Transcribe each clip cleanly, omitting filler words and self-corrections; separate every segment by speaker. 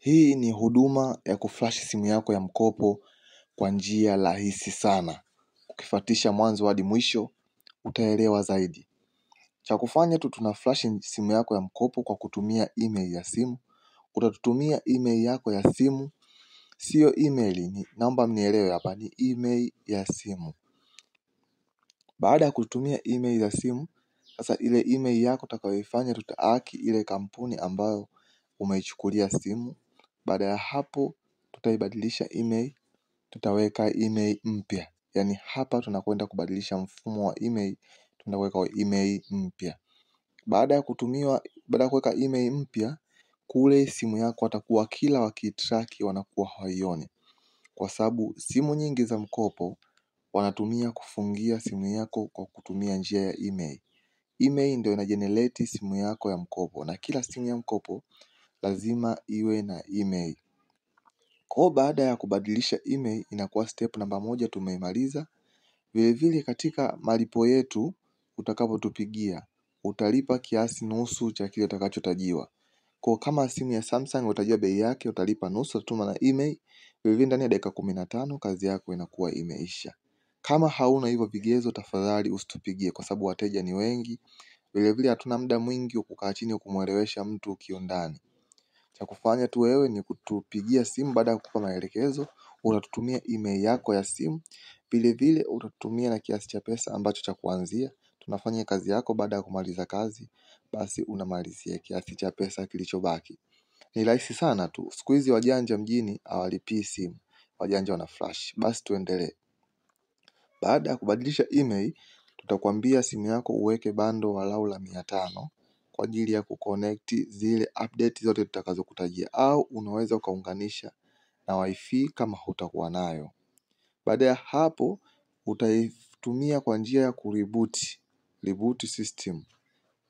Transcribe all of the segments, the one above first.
Speaker 1: Hii ni huduma ya kuflash simu yako ya mkopo kwa njia rahisi sana. Ukifuatisha mwanzo hadi mwisho, utaelewa zaidi. Cha kufanya tu, tunaflash simu yako ya mkopo kwa kutumia email ya simu. Utatutumia email yako ya simu. Sio email, naomba mnielewe hapa, ni email ya simu. Baada ya kutumia email ya simu, sasa ile email yako utakayoifanya, tutahaki ile kampuni ambayo umeichukulia simu. Baada ya hapo tutaibadilisha email, tutaweka email mpya. Yani hapa tunakwenda kubadilisha mfumo wa email, tunaweka email mpya. Baada ya kuweka email mpya, kule simu yako watakuwa kila wakitraki wanakuwa hawaioni. Kwa sababu simu nyingi za mkopo wanatumia kufungia simu yako kwa kutumia njia ya email. Email ndio inajenerate simu yako ya mkopo, na kila simu ya mkopo lazima iwe na email. Kwa baada ya kubadilisha email, inakuwa step namba 1 tumeimaliza. Vile vile katika malipo yetu utakapotupigia, utalipa kiasi nusu cha kile utakachotajiwa. Kwa kama simu ya Samsung utajua bei yake, utalipa nusu, utatuma na email. Vile vile ndani ya dakika 15 kazi yako inakuwa imeisha. Kama hauna hivyo vigezo, tafadhali usitupigie kwa sababu wateja ni wengi. Vile vile hatuna muda mwingi wa kukaa chini kumuelewesha mtu kiundani. Cha kufanya tu wewe ni kutupigia simu. Baada ya kukupa maelekezo, utatutumia email yako ya simu. Vile vile utatutumia na kiasi cha pesa ambacho cha kuanzia. Tunafanya kazi yako, baada ya kumaliza kazi, basi unamalizia kiasi cha pesa kilichobaki. Ni rahisi sana tu. Siku hizi wajanja mjini hawalipii simu. Wajanja wana flash. Basi tuendelee. Baada ya kubadilisha email, tutakwambia simu yako uweke bando walau la 500 kwa ajili ya kuconnect zile update zote tutakazokutajia, au unaweza ukaunganisha na wifi kama hutakuwa nayo. Baada ya hapo utaitumia kwa njia ya reboot system,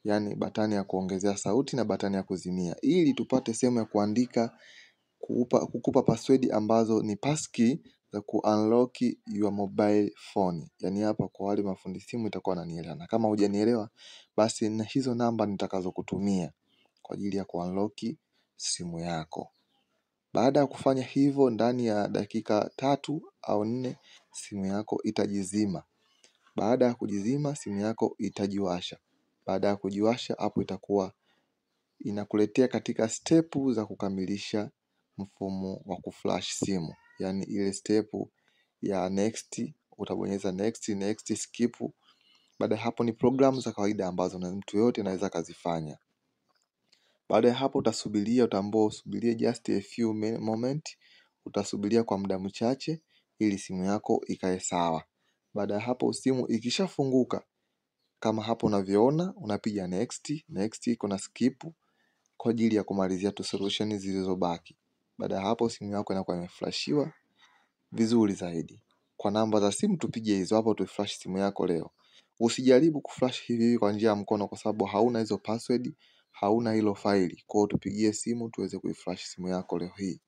Speaker 1: yani batani ya kuongezea sauti na batani ya kuzimia, ili tupate sehemu ya kuandika, kukupa password ambazo ni passkey za kuunlock your mobile phone. Yani hapa kwa wale mafundi simu itakuwa wananielewa, na kama hujanielewa basi na hizo namba nitakazo kutumia kwa ajili ya kuunlock simu yako. Baada ya kufanya hivyo, ndani ya dakika 3 au 4 simu yako itajizima. Baada ya kujizima, simu yako itajiwasha. Baada ya kujiwasha, hapo itakuwa inakuletea katika step za kukamilisha mfumo wa kuflash simu. Yani ile step ya next, utabonyeza next, skip. Baada ya hapo ni programu za kawaida ambazo na mtu yote anaweza kazifanya. Baada ya hapo utasubiria, utaambiwa usubirie just a few moment. Utasubiria kwa muda mchache ili simu yako ikae sawa. Baada ya hapo simu ikishafunguka kama hapo unavyoona, unapiga next, kuna skip kwa ajili ya kumalizia tu solution zilizobaki. Baada ya hapo simu yako inakuwa imeflashiwa vizuri zaidi. Kwa namba za simu tupige hizo hapo, tuflash simu yako leo. Usijaribu kuflash hivi kwa njia ya mkono kwa sababu hauna hizo password, hauna hilo faili. Kwa hiyo tupigie simu tuweze kuiflash simu yako leo hii.